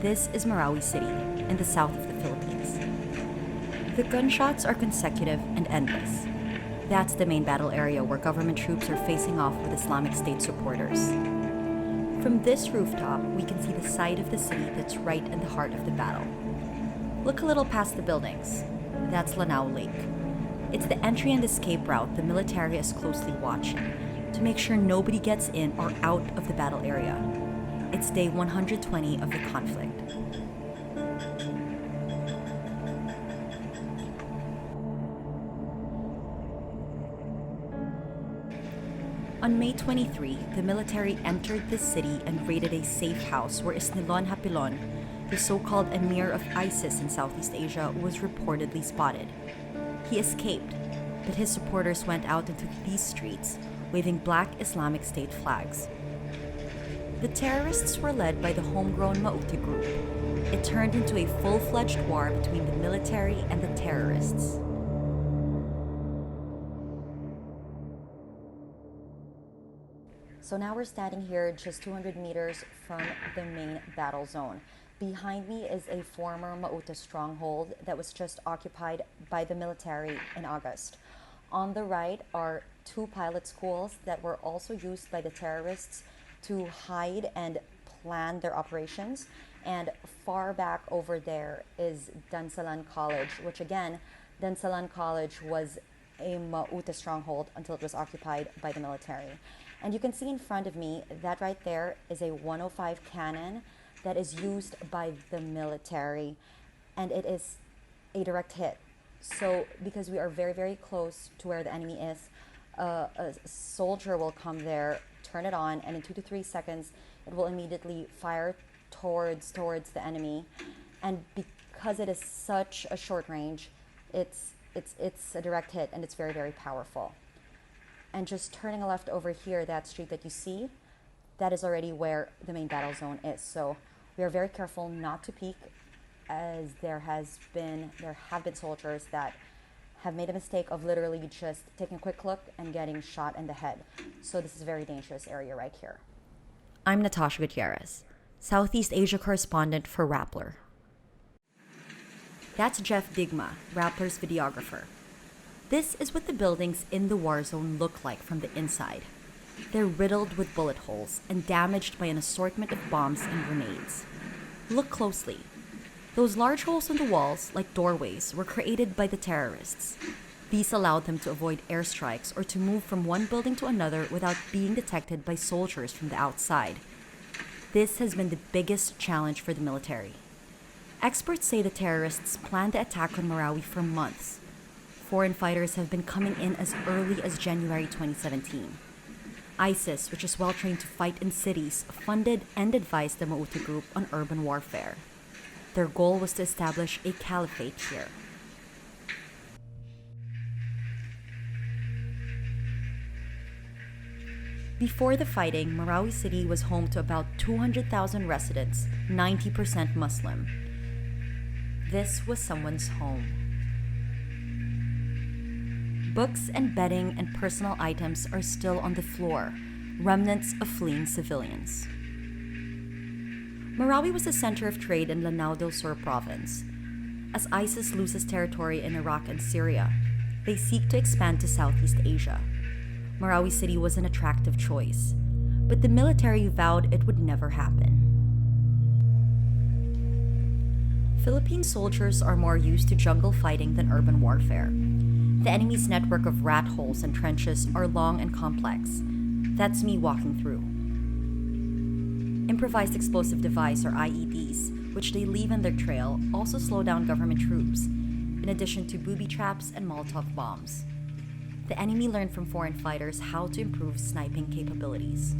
This is Marawi City, in the south of the Philippines. The gunshots are consecutive and endless. That's the main battle area where government troops are facing off with Islamic State supporters. From this rooftop, we can see the side of the city that's right in the heart of the battle. Look a little past the buildings. That's Lanao Lake. It's the entry and escape route the military is closely watching to make sure nobody gets in or out of the battle area. It's day 120 of the conflict. On May 23, the military entered the city and raided a safe house where Isnilon Hapilon, the so-called emir of ISIS in Southeast Asia, was reportedly spotted. He escaped, but his supporters went out into these streets, waving black Islamic State flags. The terrorists were led by the homegrown Mauti group. It turned into a full-fledged war between the military and the terrorists. So now we're standing here just 200 meters from the main battle zone. Behind me is a former Mauta stronghold that was just occupied by the military in August. On the right are two pilot schools that were also used by the terrorists to hide and plan their operations. And far back over there is Dansalan College, which again, Dansalan College was a Mauta stronghold until it was occupied by the military. And you can see in front of me, that right there is a 105 cannon that is used by the military, and it is a direct hit. So because we are very, very close to where the enemy is, a soldier will come there, turn it on, and in 2 to 3 seconds, it will immediately fire towards the enemy. And because it is such a short range, it's a direct hit, and it's very, very powerful. And just turning left over here, that street that you see, that is already where the main battle zone is. So we are very careful not to peek, as there have been soldiers that have made a mistake of literally just taking a quick look and getting shot in the head. So this is a very dangerous area right here. I'm Natasha Gutierrez, Southeast Asia correspondent for Rappler. That's Jeff Digma, Rappler's videographer. This is what the buildings in the war zone look like from the inside. They're riddled with bullet holes and damaged by an assortment of bombs and grenades. Look closely. Those large holes in the walls, like doorways, were created by the terrorists. These allowed them to avoid airstrikes or to move from one building to another without being detected by soldiers from the outside. This has been the biggest challenge for the military. Experts say the terrorists planned the attack on Marawi for months. Foreign fighters have been coming in as early as January 2017. ISIS, which is well trained to fight in cities, funded and advised the Mauti group on urban warfare. Their goal was to establish a caliphate here. Before the fighting, Marawi City was home to about 200,000 residents, 90% Muslim. This was someone's home. Books and bedding and personal items are still on the floor, remnants of fleeing civilians. Marawi was a center of trade in Lanao del Sur province. As ISIS loses territory in Iraq and Syria, they seek to expand to Southeast Asia. Marawi City was an attractive choice, but the military vowed it would never happen. Philippine soldiers are more used to jungle fighting than urban warfare. The enemy's network of rat holes and trenches are long and complex. That's me walking through. Improvised explosive device, or IEDs, which they leave in their trail, also slow down government troops, in addition to booby traps and Molotov bombs. The enemy learned from foreign fighters how to improve sniping capabilities.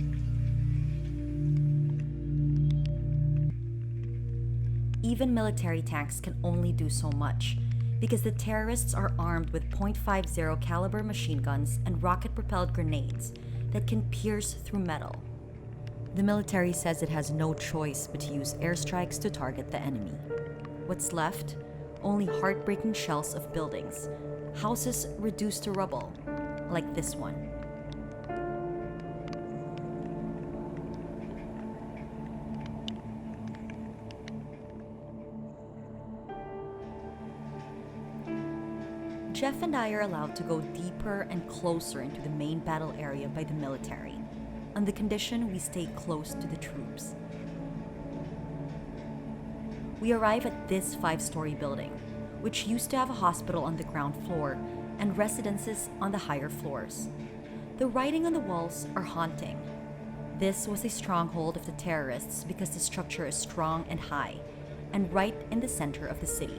Even military tanks can only do so much, because the terrorists are armed with .50 caliber machine guns and rocket-propelled grenades that can pierce through metal. The military says it has no choice but to use airstrikes to target the enemy. What's left? Only heartbreaking shells of buildings, houses reduced to rubble, like this one. Jeff and I are allowed to go deeper and closer into the main battle area by the military, on the condition we stay close to the troops. We arrive at this 5-story building, which used to have a hospital on the ground floor and residences on the higher floors. The writing on the walls are haunting. This was a stronghold of the terrorists because the structure is strong and high, and right in the center of the city.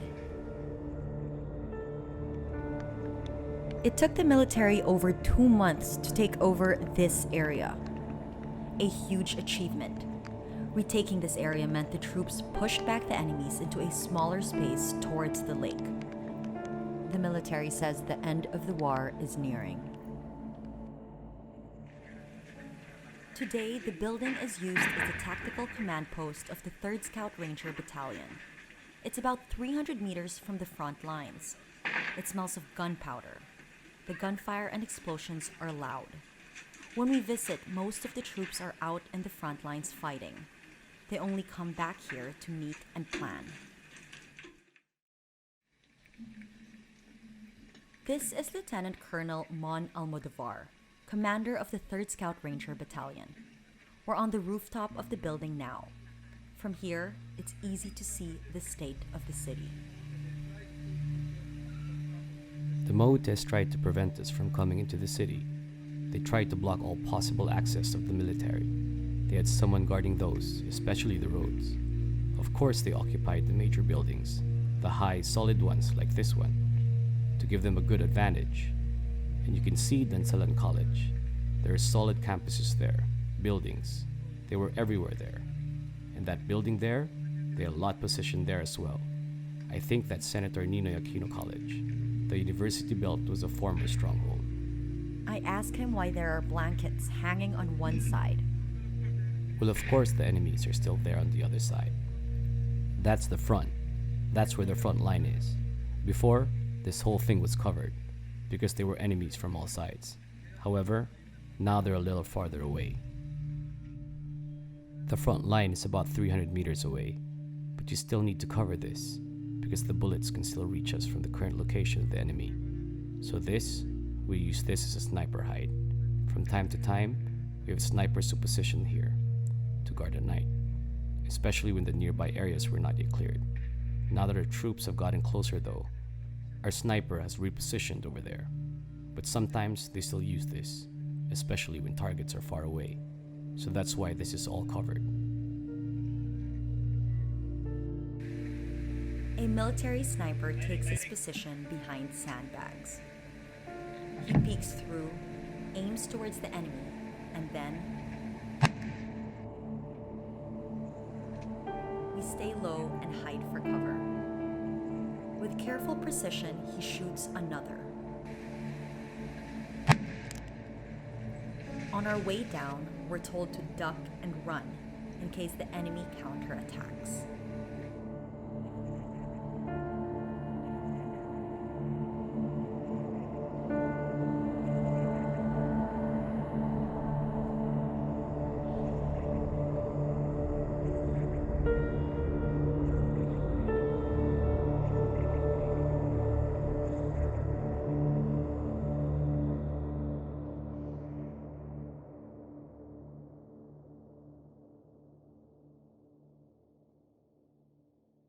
It took the military over 2 months to take over this area. A huge achievement. Retaking this area meant the troops pushed back the enemies into a smaller space towards the lake. The military says the end of the war is nearing. Today, the building is used as a tactical command post of the 3rd Scout Ranger Battalion. It's about 300 meters from the front lines. It smells of gunpowder. The gunfire and explosions are loud. When we visit, most of the troops are out in the front lines fighting. They only come back here to meet and plan. This is Lieutenant Colonel Mon Almodovar, commander of the 3rd Scout Ranger Battalion. We're on the rooftop of the building now. From here, it's easy to see the state of the city. The Mautes tried to prevent us from coming into the city. They tried to block all possible access of the military. They had someone guarding those, especially the roads. Of course, they occupied the major buildings, the high, solid ones like this one, to give them a good advantage. And you can see Dansalan College. There are solid campuses there, buildings. They were everywhere there. And that building there, they had a lot positioned there as well. I think that's Senator Ninoy Aquino College. The university belt was a former stronghold. I ask him why there are blankets hanging on one side. Well, of course the enemies are still there on the other side. That's the front. That's where the front line is. Before, this whole thing was covered because there were enemies from all sides. However, now they're a little farther away. The front line is about 300 meters away, but you still need to cover this because the bullets can still reach us from the current location of the enemy. So we use this as a sniper hide. From time to time, we have snipers who position here to guard the night, especially when the nearby areas were not yet cleared. Now that our troops have gotten closer though, our sniper has repositioned over there. But sometimes they still use this, especially when targets are far away. So that's why this is all covered. A military sniper takes his position behind sandbags. He peeks through, aims towards the enemy, and then we stay low and hide for cover. With careful precision, he shoots another. On our way down, we're told to duck and run in case the enemy counterattacks.